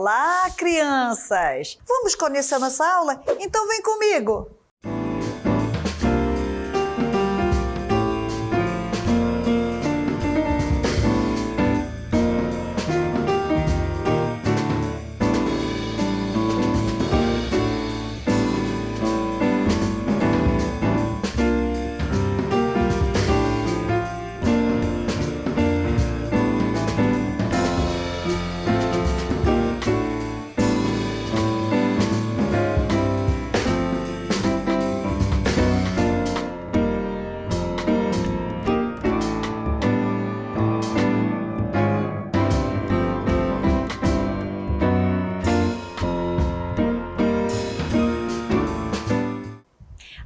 Olá, crianças! Vamos conhecer nossa aula? Então vem comigo!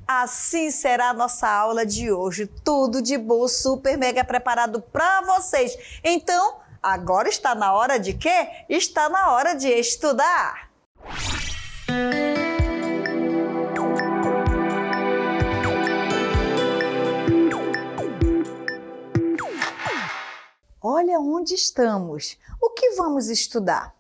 Assim será a nossa aula de hoje. Tudo de bom, super mega preparado para vocês. Então, agora está na hora de quê? Está na hora de estudar. Olha onde estamos. O que vamos estudar?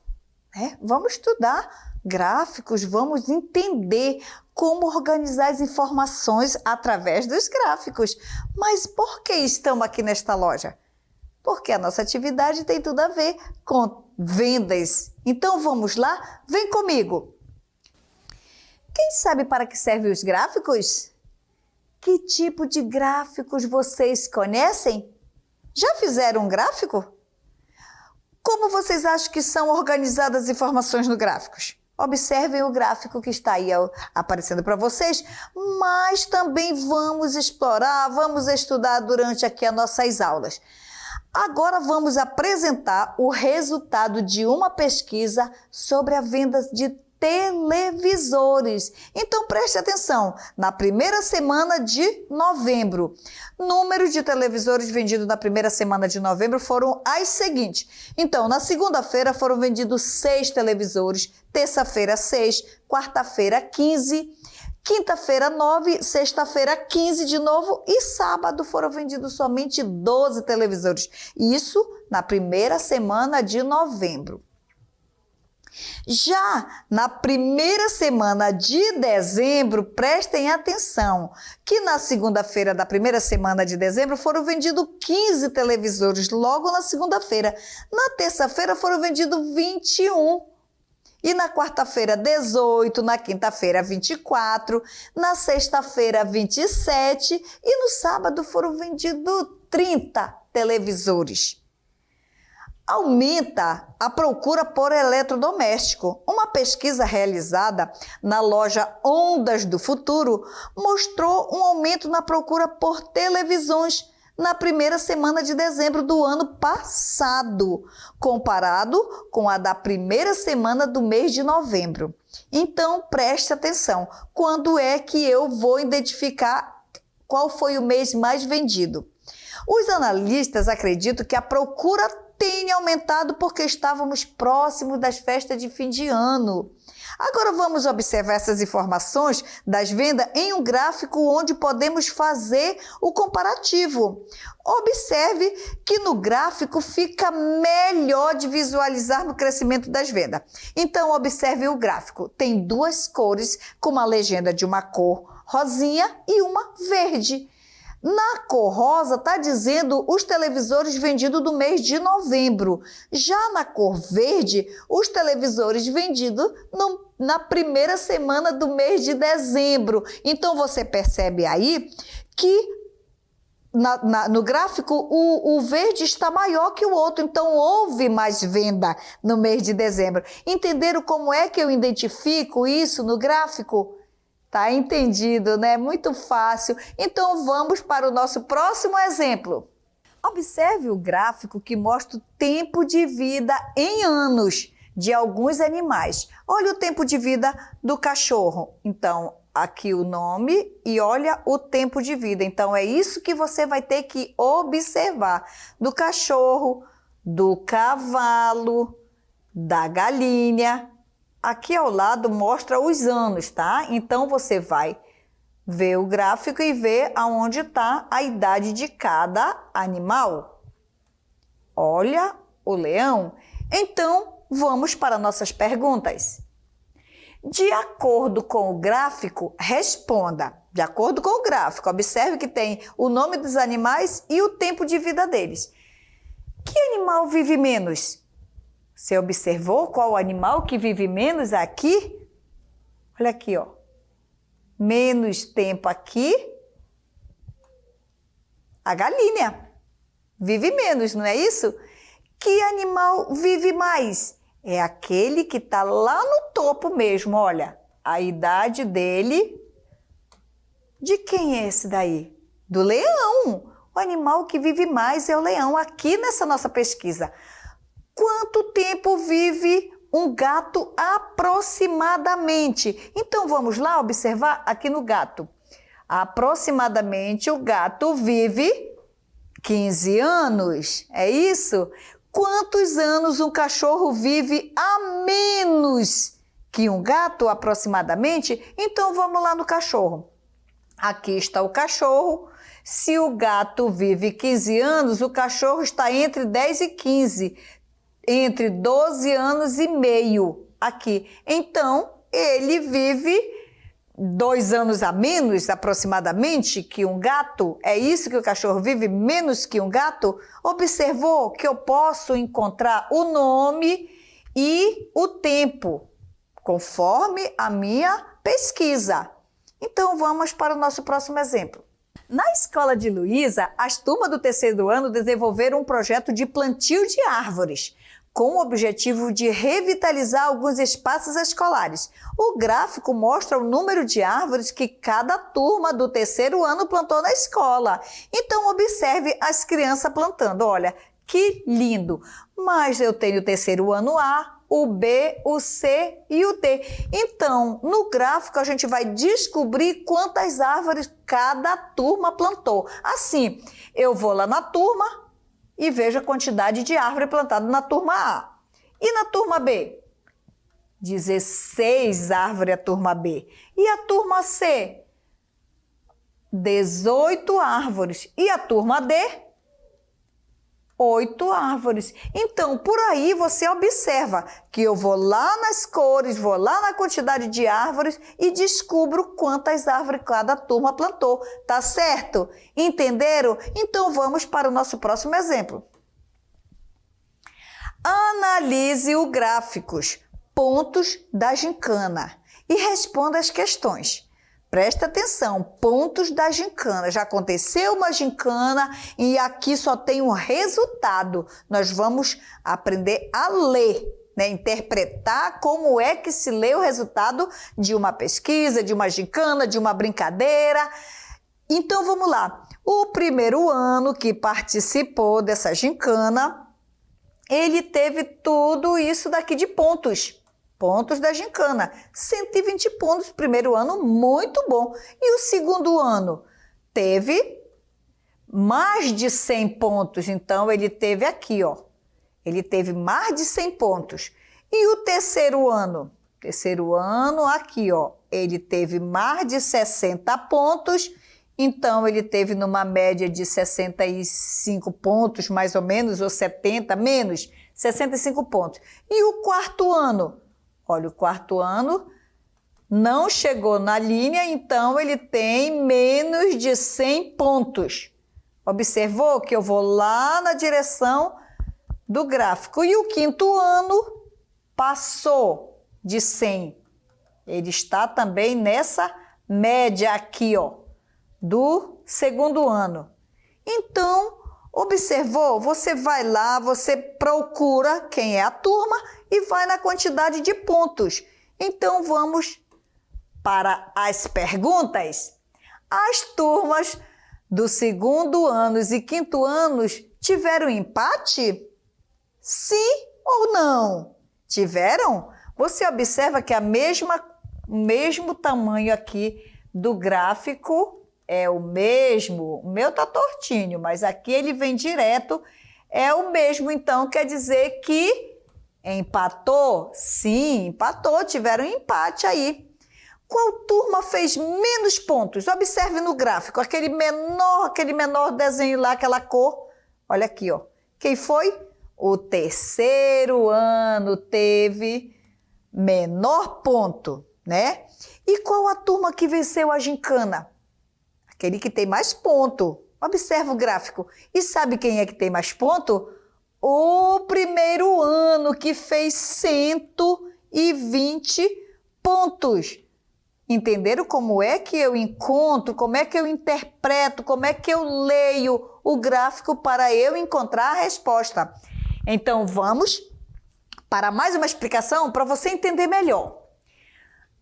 Vamos estudar gráficos, vamos entender como organizar as informações através dos gráficos. Mas por que estamos aqui nesta loja? Porque a nossa atividade tem tudo a ver com vendas. Então vamos lá? Vem comigo! Quem sabe para que servem os gráficos? Que tipo de gráficos vocês conhecem? Já fizeram um gráfico? Como vocês acham que são organizadas as informações no gráficos? Observem o gráfico que está aí aparecendo para vocês, mas também vamos explorar, vamos estudar durante aqui as nossas aulas. Agora vamos apresentar o resultado de uma pesquisa sobre a venda de televisores. Então preste atenção, na primeira semana de novembro, número de televisores vendidos na primeira semana de novembro foram as seguintes. Então, na segunda-feira foram vendidos 6 televisores, terça-feira 6, quarta-feira 15, quinta-feira 9, sexta-feira 15 de novo e sábado foram vendidos somente 12 televisores. Isso na primeira semana de novembro. Já na primeira semana de dezembro, prestem atenção, que na segunda-feira da primeira semana de dezembro foram vendidos 15 televisores, logo na segunda-feira. Na terça-feira foram vendidos 21. E na quarta-feira, 18, na quinta-feira, 24, na sexta-feira, 27 e no sábado foram vendidos 30 televisores. Aumenta a procura por eletrodoméstico. Uma pesquisa realizada na loja Ondas do Futuro mostrou um aumento na procura por televisões na primeira semana de dezembro do ano passado, comparado com a da primeira semana do mês de novembro. Então, preste atenção, quando é que eu vou identificar qual foi o mês mais vendido? Os analistas acreditam que a procura tenha aumentado porque estávamos próximos das festas de fim de ano. Agora vamos observar essas informações das vendas em um gráfico onde podemos fazer o comparativo. Observe que no gráfico fica melhor de visualizar no crescimento das vendas. Então observe o gráfico. Tem 2 cores com uma legenda de uma cor rosinha e uma verde. Na cor rosa está dizendo os televisores vendidos do mês de novembro. Já na cor verde, os televisores vendidos na primeira semana do mês de dezembro. Então você percebe aí que no gráfico o verde está maior que o outro. Então houve mais venda no mês de dezembro. Entenderam como é que eu identifico isso no gráfico? Tá entendido, né? Muito fácil. Então vamos para o nosso próximo exemplo. Observe o gráfico que mostra o tempo de vida em anos de alguns animais. Olha o tempo de vida do cachorro. Então, aqui o nome e olha o tempo de vida. Então, é isso que você vai ter que observar. Do cachorro, do cavalo, da galinha. Aqui ao lado mostra os anos, tá? Então, você vai ver o gráfico e ver aonde está a idade de cada animal. Olha o leão. Então, vamos para nossas perguntas. De acordo com o gráfico, responda. De acordo com o gráfico, observe que tem o nome dos animais e o tempo de vida deles. Que animal vive menos? Você observou qual animal que vive menos aqui? Olha aqui, ó. Menos tempo aqui. A galinha vive menos, não é isso? Que animal vive mais? É aquele que está lá no topo mesmo, olha. A idade dele. De quem é esse daí? Do leão. O animal que vive mais é o leão, aqui nessa nossa pesquisa. Quanto tempo vive um gato aproximadamente? Então, vamos lá observar aqui no gato. Aproximadamente, o gato vive 15 anos, é isso? Quantos anos um cachorro vive a menos que um gato, aproximadamente? Então, vamos lá no cachorro. Aqui está o cachorro. Se o gato vive 15 anos, o cachorro está entre 10 e 15, entre 12 anos e meio aqui. Então, ele vive 2 anos a menos, aproximadamente, que um gato. É isso que o cachorro vive, menos que um gato? Observou que eu posso encontrar o nome e o tempo, conforme a minha pesquisa. Então, vamos para o nosso próximo exemplo. Na escola de Luísa, as turmas do terceiro ano desenvolveram um projeto de plantio de árvores, com o objetivo de revitalizar alguns espaços escolares. O gráfico mostra o número de árvores que cada turma do terceiro ano plantou na escola. Então, observe as crianças plantando. Olha, que lindo! Mas eu tenho o terceiro ano A, o B, o C e o D. Então, no gráfico, a gente vai descobrir quantas árvores cada turma plantou. Assim, eu vou lá na turma e vejo a quantidade de árvore plantada na turma A. E na turma B? 16 árvores a turma B. E a turma C? 18 árvores. E a turma D? 8 árvores. Então, por aí você observa que eu vou lá nas cores, vou lá na quantidade de árvores e descubro quantas árvores cada turma plantou. Tá certo? Entenderam? Então, vamos para o nosso próximo exemplo. Analise os gráficos, pontos da gincana e responda as questões. Presta atenção, pontos da gincana. Já aconteceu uma gincana e aqui só tem um resultado. Nós vamos aprender a ler, né? Interpretar como é que se lê o resultado de uma pesquisa, de uma gincana, de uma brincadeira. Então, vamos lá. O primeiro ano que participou dessa gincana, ele teve tudo isso daqui de pontos. Pontos da gincana, 120 pontos, primeiro ano, muito bom. E o segundo ano? Teve mais de 100 pontos, então ele teve aqui, ó. Ele teve mais de 100 pontos. E o terceiro ano? Terceiro ano, aqui, ó. Ele teve mais de 60 pontos, então ele teve numa média de 65 pontos, mais ou menos, ou 70, menos, 65 pontos. E o quarto ano? Olha, o quarto ano não chegou na linha, então ele tem menos de 100 pontos. Observou que eu vou lá na direção do gráfico. E o quinto ano passou de 100. Ele está também nessa média aqui, ó, do segundo ano. Então, observou? Você vai lá, você procura quem é a turma e vai na quantidade de pontos. Então, vamos para as perguntas. As turmas do segundo ano e quinto anos tiveram empate? Sim ou não? Tiveram? Você observa que o mesmo tamanho aqui do gráfico é o mesmo. O meu tá tortinho, mas aqui ele vem direto. É o mesmo, então quer dizer que empatou? Sim, empatou, tiveram um empate aí. Qual turma fez menos pontos? Observe no gráfico, aquele menor desenho lá, aquela cor. Olha aqui, ó. Quem foi? O terceiro ano teve menor ponto, né? E qual a turma que venceu a gincana? Aquele que tem mais ponto. Observa o gráfico. E sabe quem é que tem mais ponto? O primeiro ano, que fez 120 pontos. Entenderam como é que eu encontro, como é que eu interpreto, como é que eu leio o gráfico para eu encontrar a resposta? Então, vamos para mais uma explicação para você entender melhor.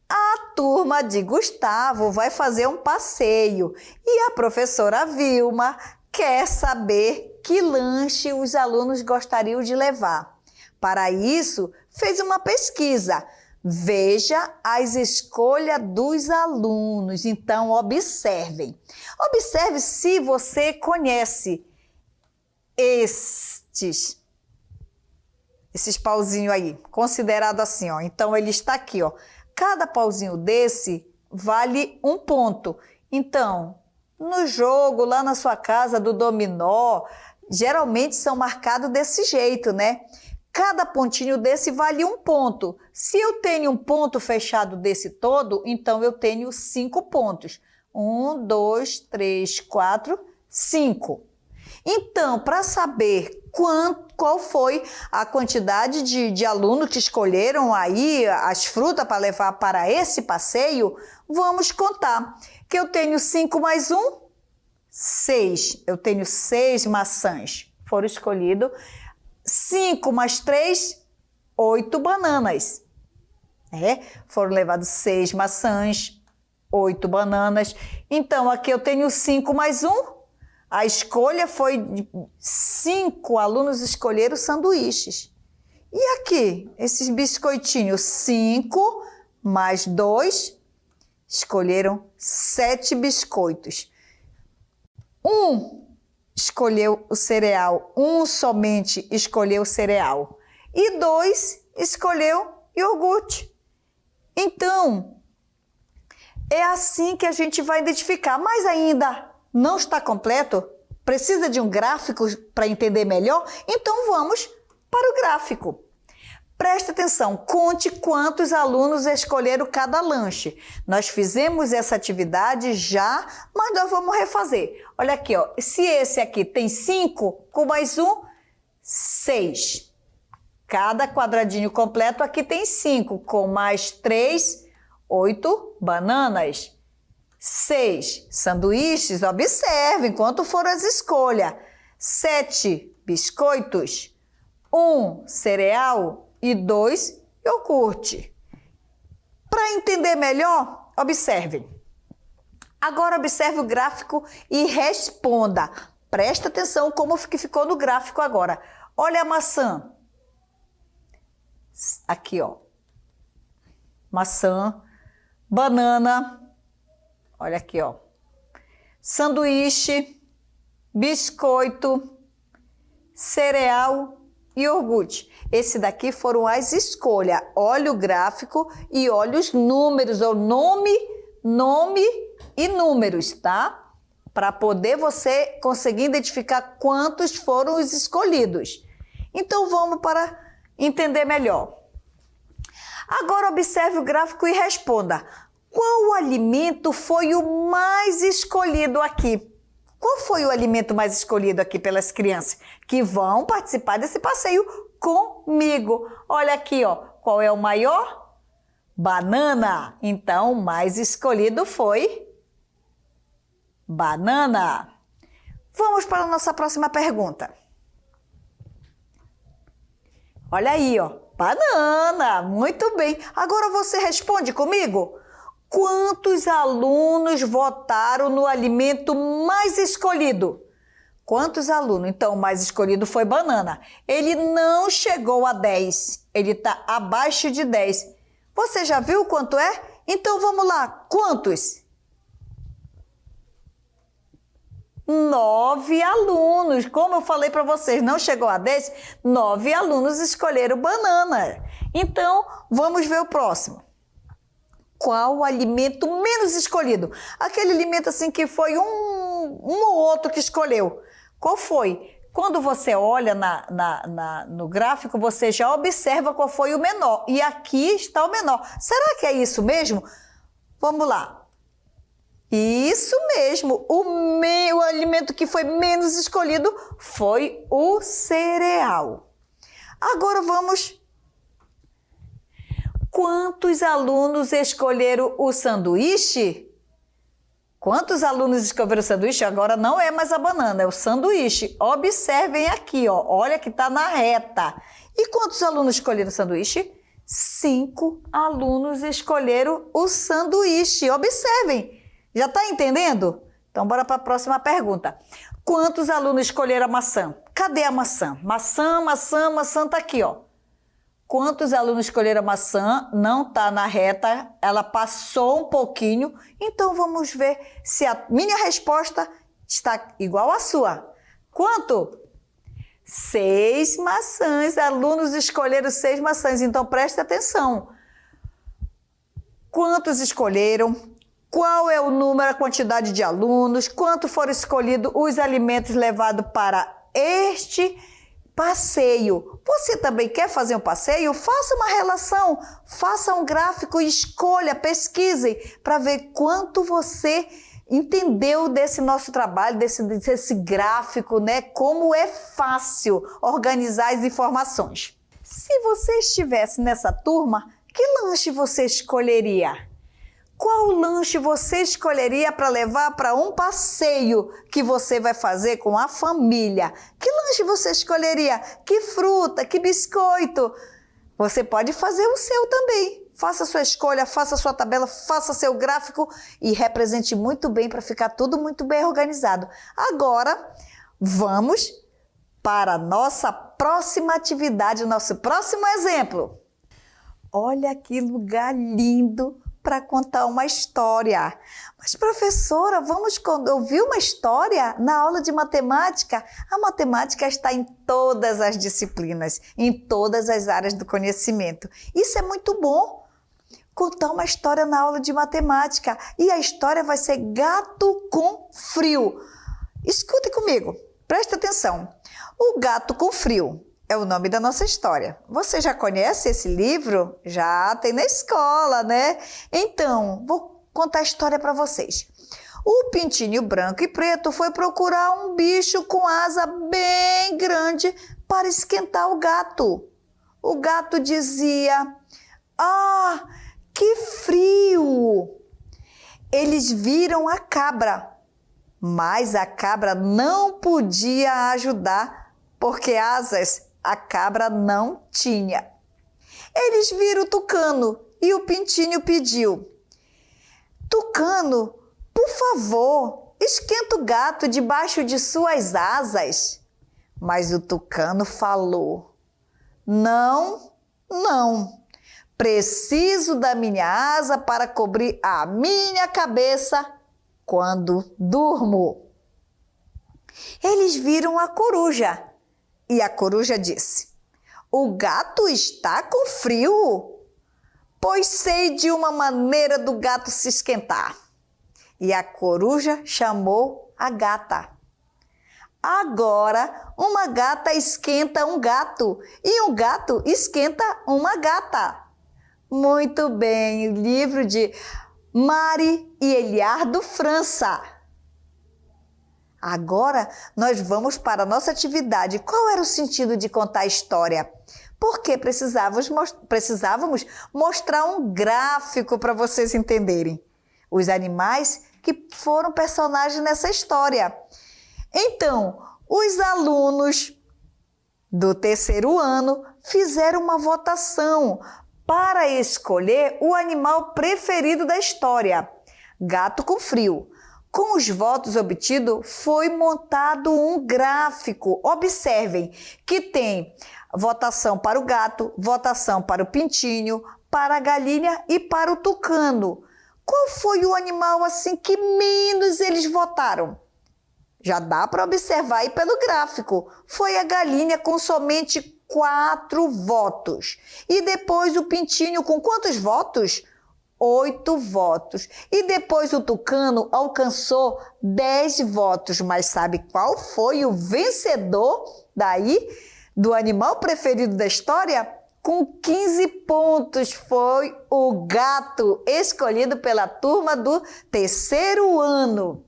A turma de Gustavo vai fazer um passeio e a professora Vilma quer saber que lanche os alunos gostariam de levar. Para isso, fez uma pesquisa. Veja as escolhas dos alunos. Então, observem. Observe se você conhece esses pauzinhos aí, considerado assim, ó. Então, ele está aqui, ó. Cada pauzinho desse vale um ponto. Então, no jogo, lá na sua casa do dominó, geralmente são marcados desse jeito, né? Cada pontinho desse vale um ponto. Se eu tenho um ponto fechado desse todo, então eu tenho 5 pontos. 1, 2, 3, 4, 5. Então, para saber qual foi a quantidade de alunos que escolheram aí as frutas para levar para esse passeio, vamos contar. Que eu tenho 5 mais 1, 6. Eu tenho 6 maçãs. Foram escolhidos. 5 mais 3, 8 bananas. Foram levados 6 maçãs, 8 bananas. Então, aqui eu tenho 5 mais 1. A escolha foi de 5 alunos escolheram sanduíches. E aqui, esses biscoitinhos, 5 mais 2, escolheram 7 biscoitos. 1 escolheu o cereal, 1 somente escolheu o cereal. E 2 escolheu iogurte. Então, é assim que a gente vai identificar, mas ainda não está completo? Precisa de um gráfico para entender melhor? Então vamos para o gráfico. Preste atenção, conte quantos alunos escolheram cada lanche. Nós fizemos essa atividade já, mas nós vamos refazer. Olha aqui, ó. Se esse aqui tem 5, com mais 1, 6. Cada quadradinho completo aqui tem 5, com mais 3, 8 bananas. 6 sanduíches, observem quanto foram as escolhas. 7 biscoitos, 1 cereal e 2 iogurte. Para entender melhor, observem. Agora observe o gráfico e responda. Presta atenção como que ficou no gráfico agora. Olha a maçã. Aqui, ó. Maçã, banana. Olha aqui, ó. Sanduíche, biscoito, cereal e iogurte. Esse daqui foram as escolhas. Olha o gráfico e olha os números, o nome e números, tá? Para poder você conseguir identificar quantos foram os escolhidos. Então, vamos para entender melhor. Agora, observe o gráfico e responda. Qual alimento foi o mais escolhido aqui? Qual foi o alimento mais escolhido aqui pelas crianças que vão participar desse passeio comigo? Olha aqui, ó. Qual é o maior? Banana. Então, o mais escolhido foi banana. Vamos para a nossa próxima pergunta. Olha aí, ó. Banana. Muito bem. Agora você responde comigo. Quantos alunos votaram no alimento mais escolhido? Quantos alunos? Então, o mais escolhido foi banana. Ele não chegou a 10. Ele está abaixo de 10. Você já viu quanto é? Então, vamos lá. Quantos? 9 alunos. Como eu falei para vocês, não chegou a 10? 9 alunos escolheram banana. Então, vamos ver o próximo. Qual o alimento menos escolhido? Aquele alimento assim que foi um ou outro que escolheu. Qual foi? Quando você olha no gráfico, você já observa qual foi o menor. E aqui está o menor. Será que é isso mesmo? Vamos lá. Isso mesmo. O alimento que foi menos escolhido foi o cereal. Agora vamos. Quantos alunos escolheram o sanduíche? Quantos alunos escolheram o sanduíche? Agora não é mais a banana, é o sanduíche. Observem aqui, ó. Olha que está na reta. E quantos alunos escolheram o sanduíche? 5 alunos escolheram o sanduíche. Observem. Já está entendendo? Então, bora para a próxima pergunta. Quantos alunos escolheram a maçã? Cadê a maçã? Maçã está aqui, ó. Quantos alunos escolheram a maçã? Não está na reta, ela passou um pouquinho. Então, vamos ver se a minha resposta está igual à sua. Quanto? 6 maçãs. Alunos escolheram 6 maçãs, então preste atenção. Quantos escolheram? Qual é o número, a quantidade de alunos? Quanto foram escolhidos os alimentos levados para este passeio? Você também quer fazer um passeio? Faça uma relação, faça um gráfico e escolha, pesquise para ver quanto você entendeu desse nosso trabalho, desse gráfico, né? Como é fácil organizar as informações. Se você estivesse nessa turma, que lanche você escolheria? Qual lanche você escolheria para levar para um passeio que você vai fazer com a família? Que lanche você escolheria? Que fruta? Que biscoito? Você pode fazer o seu também. Faça a sua escolha, faça a sua tabela, faça seu gráfico e represente muito bem para ficar tudo muito bem organizado. Agora, vamos para a nossa próxima atividade, nosso próximo exemplo. Olha que lugar lindo para contar uma história. Mas, professora, vamos ouvir uma história na aula de matemática? A matemática está em todas as disciplinas, em todas as áreas do conhecimento. Isso é muito bom. Contar uma história na aula de matemática. E a história vai ser Gato com Frio. Escute comigo, preste atenção. O Gato com Frio é o nome da nossa história. Você já conhece esse livro? Já tem na escola, né? Então, vou contar a história para vocês. O pintinho branco e preto foi procurar um bicho com asa bem grande para esquentar o gato. O gato dizia: "Ah, que frio!" Eles viram a cabra, mas a cabra não podia ajudar porque asas a cabra não tinha. Eles viram o tucano e o pintinho pediu: "Tucano, por favor, esquenta o gato debaixo de suas asas." Mas o tucano falou: "Não, não. Preciso da minha asa para cobrir a minha cabeça quando durmo." Eles viram a coruja. E a coruja disse: "O gato está com frio? Pois sei de uma maneira do gato se esquentar." E a coruja chamou a gata. Agora, uma gata esquenta um gato e um gato esquenta uma gata. Muito bem, o livro de Mari e Eliardo França. Agora, nós vamos para a nossa atividade. Qual era o sentido de contar a história? Porque precisávamos mostrar um gráfico para vocês entenderem os animais que foram personagens nessa história. Então, os alunos do 3º ano fizeram uma votação para escolher o animal preferido da história, Gato com Frio. Com os votos obtidos, foi montado um gráfico. Observem que tem votação para o gato, votação para o pintinho, para a galinha e para o tucano. Qual foi o animal assim que menos eles votaram? Já dá para observar aí pelo gráfico. Foi a galinha com somente 4 votos. E depois o pintinho com quantos votos? 8 votos. E depois o tucano alcançou 10 votos. Mas sabe qual foi o vencedor daí do animal preferido da história? Com 15 pontos foi o gato, escolhido pela turma do 3º ano.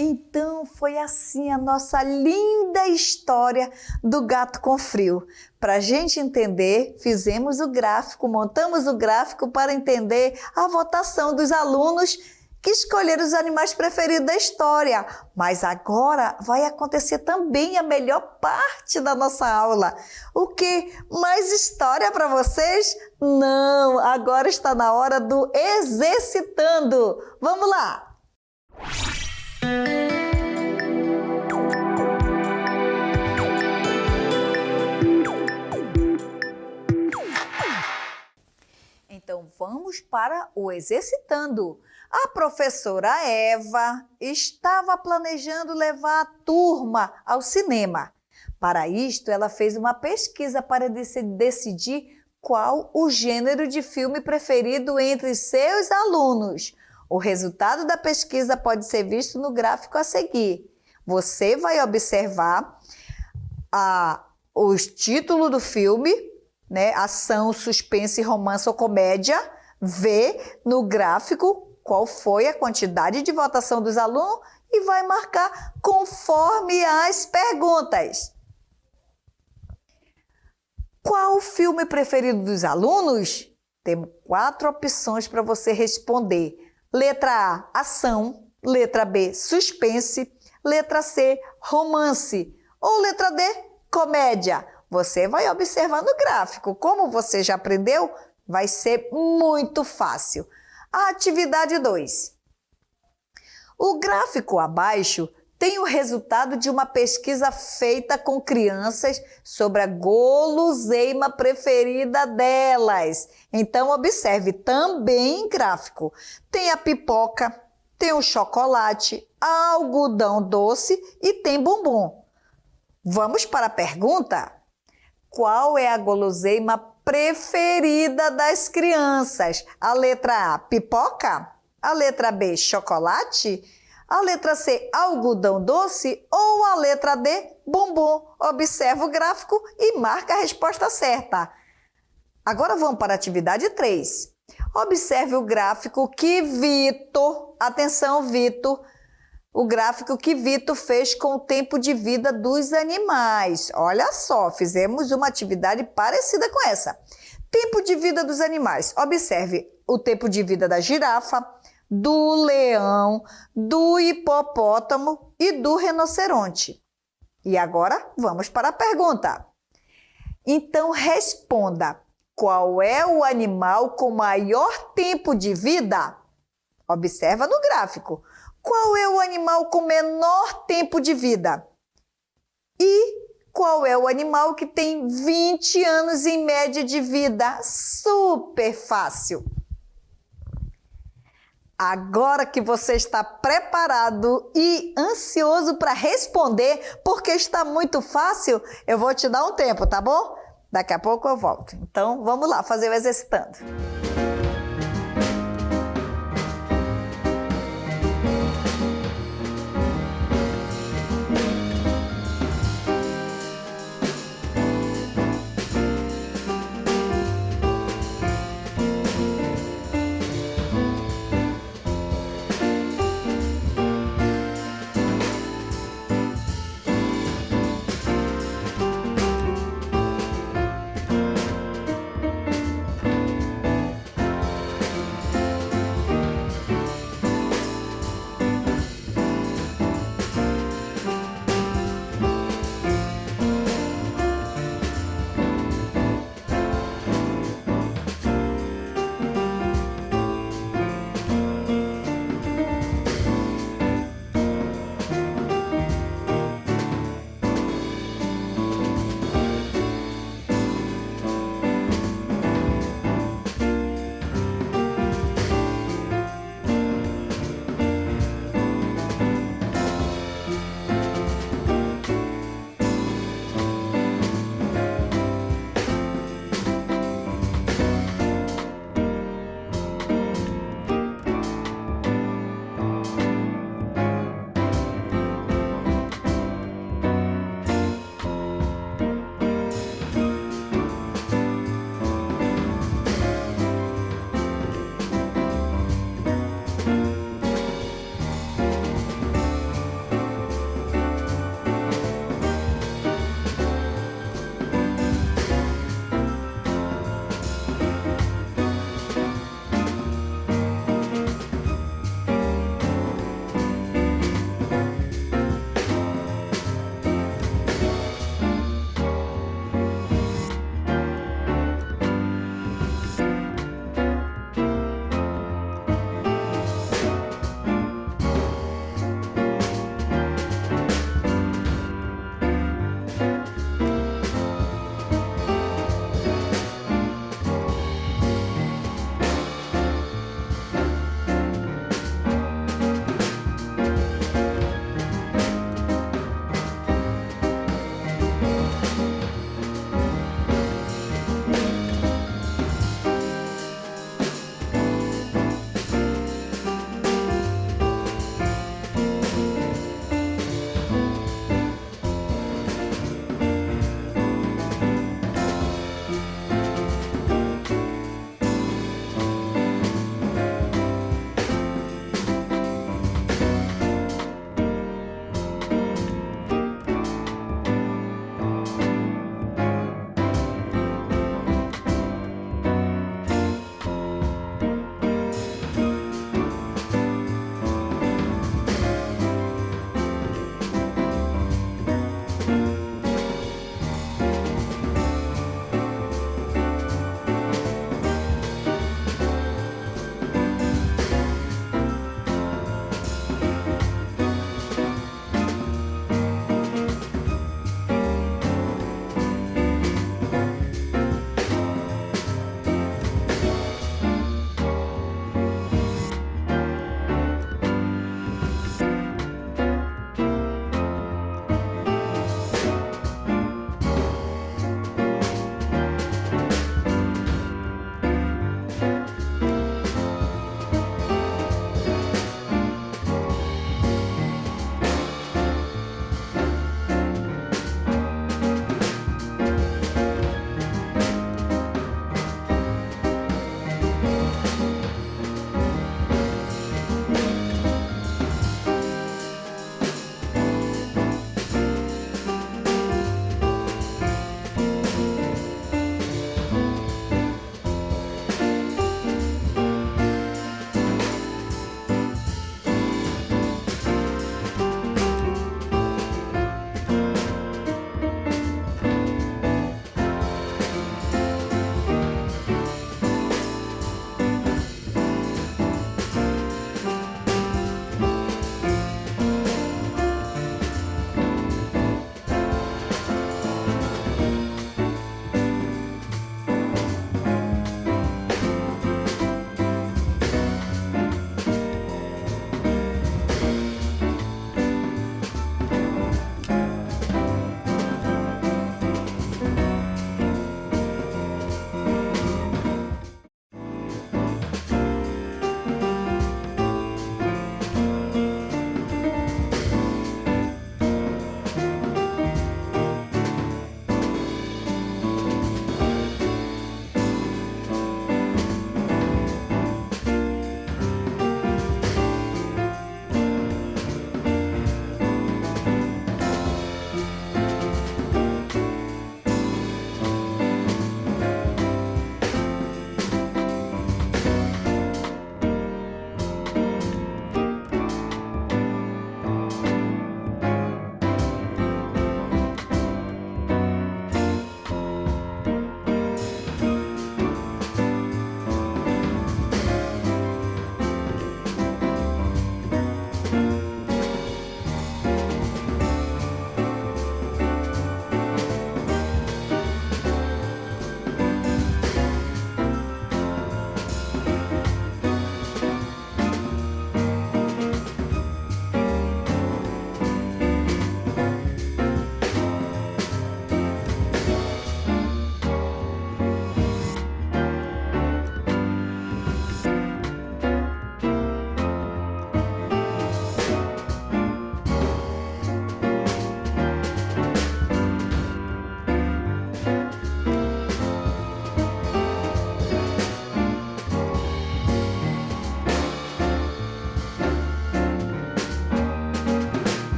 Então foi assim a nossa linda história do gato com frio. Para a gente entender, fizemos o gráfico, montamos o gráfico para entender a votação dos alunos que escolheram os animais preferidos da história. Mas agora vai acontecer também a melhor parte da nossa aula. O quê? Mais história para vocês? Não, agora está na hora do exercitando. Vamos lá! Então, vamos para o exercitando. A professora Eva estava planejando levar a turma ao cinema. Para isto, ela fez uma pesquisa para decidir qual o gênero de filme preferido entre seus alunos. O resultado da pesquisa pode ser visto no gráfico a seguir. Você vai observar os títulos do filme, né? Ação, suspense, romance ou comédia. Vê no gráfico qual foi a quantidade de votação dos alunos e vai marcar conforme as perguntas. Qual o filme preferido dos alunos? Temos 4 opções para você responder. Letra A, ação. Letra B, suspense. Letra C, romance. Ou letra D, comédia. Você vai observar no gráfico. Como você já aprendeu, vai ser muito fácil. A atividade 2. O gráfico abaixo tem o resultado de uma pesquisa feita com crianças sobre a guloseima preferida delas. Então, observe também em gráfico. Tem a pipoca, tem o chocolate, algodão doce e tem bombom. Vamos para a pergunta? Qual é a guloseima preferida das crianças? A letra A, pipoca? A letra B, chocolate? A letra C, algodão doce? Ou a letra D, bombom? Observa o gráfico e marca a resposta certa. Agora vamos para a atividade 3. Observe o gráfico que Vitor, atenção Vitor, o gráfico que Vitor fez com o tempo de vida dos animais. Olha só, fizemos uma atividade parecida com essa. Tempo de vida dos animais. Observe o tempo de vida da girafa, do leão, do hipopótamo e do rinoceronte. E agora vamos para a pergunta. Então responda, qual é o animal com maior tempo de vida? Observa no gráfico. Qual é o animal com menor tempo de vida? E qual é o animal que tem 20 anos em média de vida? Super fácil! Agora que você está preparado e ansioso para responder, porque está muito fácil, eu vou te dar um tempo, tá bom? Daqui a pouco eu volto. Então, vamos lá fazer o exercitando.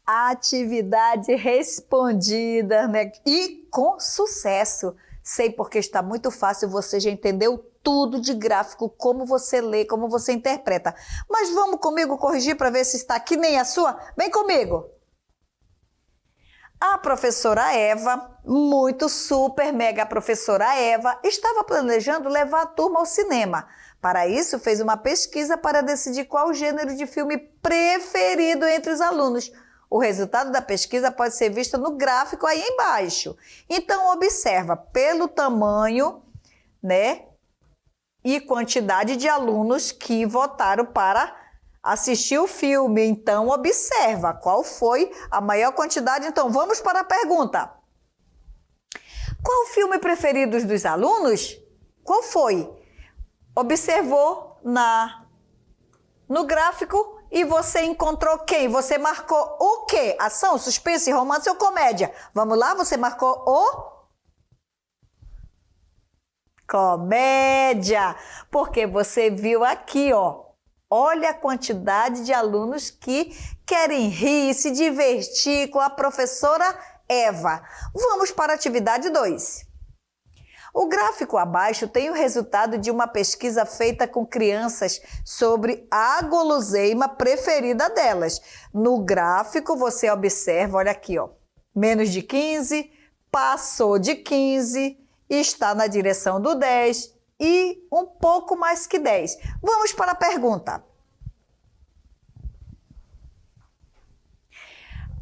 Atividade respondida, né? E com sucesso. Sei porque está muito fácil, você já entendeu tudo de gráfico, como você lê, como você interpreta. Mas vamos comigo corrigir para ver se está que nem a sua? Vem comigo! A professora Eva, muito super mega professora Eva, estava planejando levar a turma ao cinema. Para isso, fez uma pesquisa para decidir qual o gênero de filme preferido entre os alunos. O resultado da pesquisa pode ser visto no gráfico aí embaixo. Então, observa pelo tamanho, né, e quantidade de alunos que votaram para assistir o filme. Então, observa qual foi a maior quantidade. Então, vamos para a pergunta. Qual o filme preferido dos alunos? Qual foi? Observou no gráfico e você encontrou quem? Você marcou o quê? Ação, suspense, romance ou comédia? Vamos lá, você marcou o... Comédia, porque você viu aqui, ó. Olha a quantidade de alunos que querem rir, se divertir com a professora Eva. Vamos para a atividade 2. O gráfico abaixo tem o resultado de uma pesquisa feita com crianças sobre a guloseima preferida delas. No gráfico você observa, olha aqui, ó, menos de 15, passou de 15, está na direção do 10 e um pouco mais que 10. Vamos para a pergunta.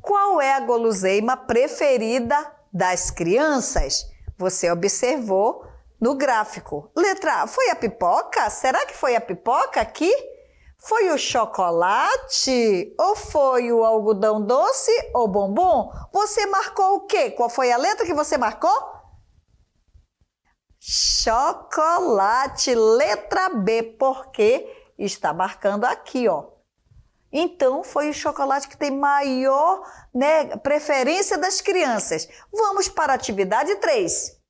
Qual é a guloseima preferida das crianças? Você observou no gráfico. Letra A, foi a pipoca? Será que foi a pipoca aqui? Foi o chocolate? Ou foi o algodão doce ou bombom? Você marcou o quê? Qual foi a letra que você marcou? Chocolate, letra B, porque está marcando aqui, ó. Então, foi o chocolate que tem maior, né, preferência das crianças. Vamos para a atividade 3.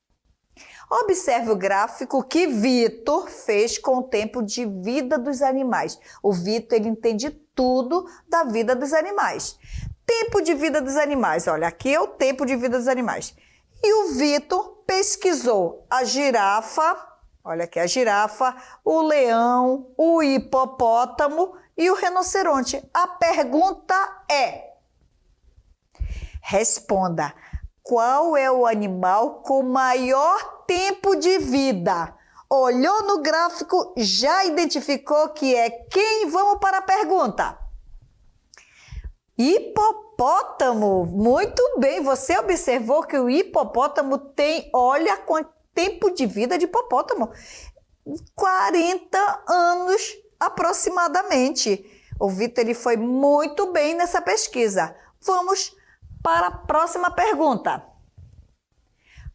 Observe o gráfico que Vitor fez com o tempo de vida dos animais. O Vitor, ele entende tudo da vida dos animais. Tempo de vida dos animais. Olha, aqui é o tempo de vida dos animais. E o Vitor pesquisou a girafa, olha aqui a girafa, o leão, o hipopótamo e o rinoceronte. A pergunta é: responda, qual é o animal com maior tempo de vida? Olhou no gráfico, já identificou que é quem? Vamos para a pergunta. Hipopótamo, muito bem, você observou que o hipopótamo tem, olha quanto tempo de vida de hipopótamo, 40 anos aproximadamente. O Vitor, ele foi muito bem nessa pesquisa. Vamos para a próxima pergunta.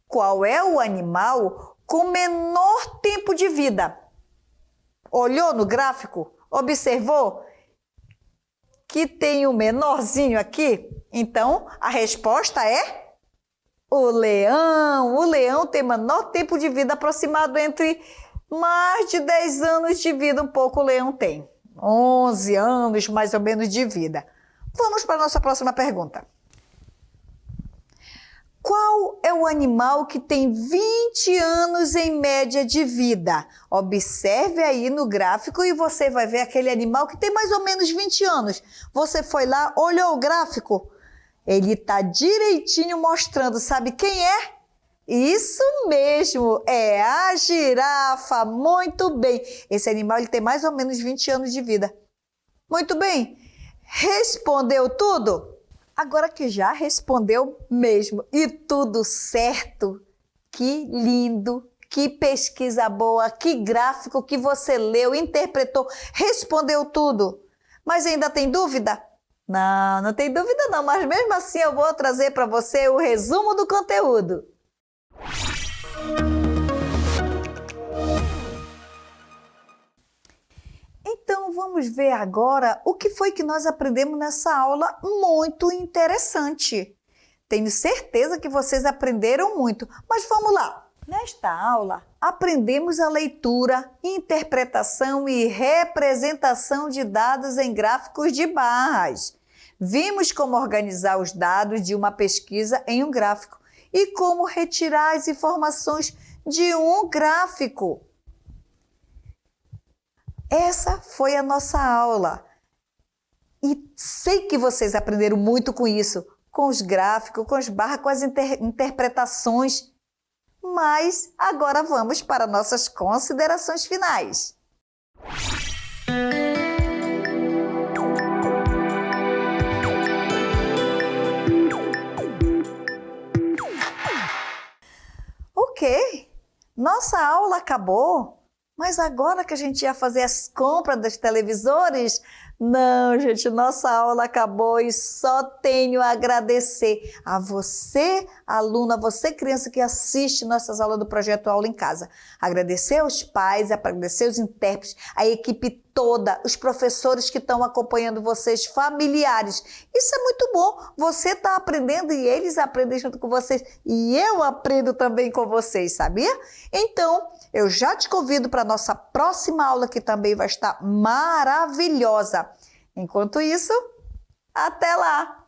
Qual é o animal com menor tempo de vida? Olhou no gráfico? Observou que tem o menorzinho aqui? Então, a resposta é o leão. O leão tem menor tempo de vida, aproximado entre mais de 10 anos de vida, um pouco o leão tem. 11 anos, mais ou menos, de vida. Vamos para a nossa próxima pergunta. Qual é o animal que tem 20 anos em média de vida? Observe aí no gráfico e você vai ver aquele animal que tem mais ou menos 20 anos. Você foi lá, olhou o gráfico? Ele está direitinho mostrando, sabe quem é? Isso mesmo, é a girafa. Muito bem. Esse animal, ele tem mais ou menos 20 anos de vida. Muito bem. Respondeu tudo? Agora que já respondeu mesmo e tudo certo, que lindo, que pesquisa boa, que gráfico que você leu, interpretou, respondeu tudo. Mas ainda tem dúvida? Não, não tem dúvida não, mas mesmo assim eu vou trazer para você o resumo do conteúdo. Então, vamos ver agora o que foi que nós aprendemos nessa aula muito interessante. Tenho certeza que vocês aprenderam muito, mas vamos lá. Nesta aula, aprendemos a leitura, interpretação e representação de dados em gráficos de barras. Vimos como organizar os dados de uma pesquisa em um gráfico e como retirar as informações de um gráfico. Essa foi a nossa aula. E sei que vocês aprenderam muito com isso, com os gráficos, com as barras, com as interpretações. Mas agora vamos para nossas considerações finais. Ok, nossa aula acabou, mas agora que a gente ia fazer as compras dos televisores, não, gente, nossa aula acabou e só tenho a agradecer a você, aluna, a você, criança que assiste nossas aulas do Projeto Aula em Casa. Agradecer aos pais, agradecer aos intérpretes, a equipe toda, os professores que estão acompanhando vocês, familiares. Isso é muito bom, você está aprendendo e eles aprendem junto com vocês e eu aprendo também com vocês, sabia? Então, eu já te convido para a nossa próxima aula que também vai estar maravilhosa. Enquanto isso, até lá!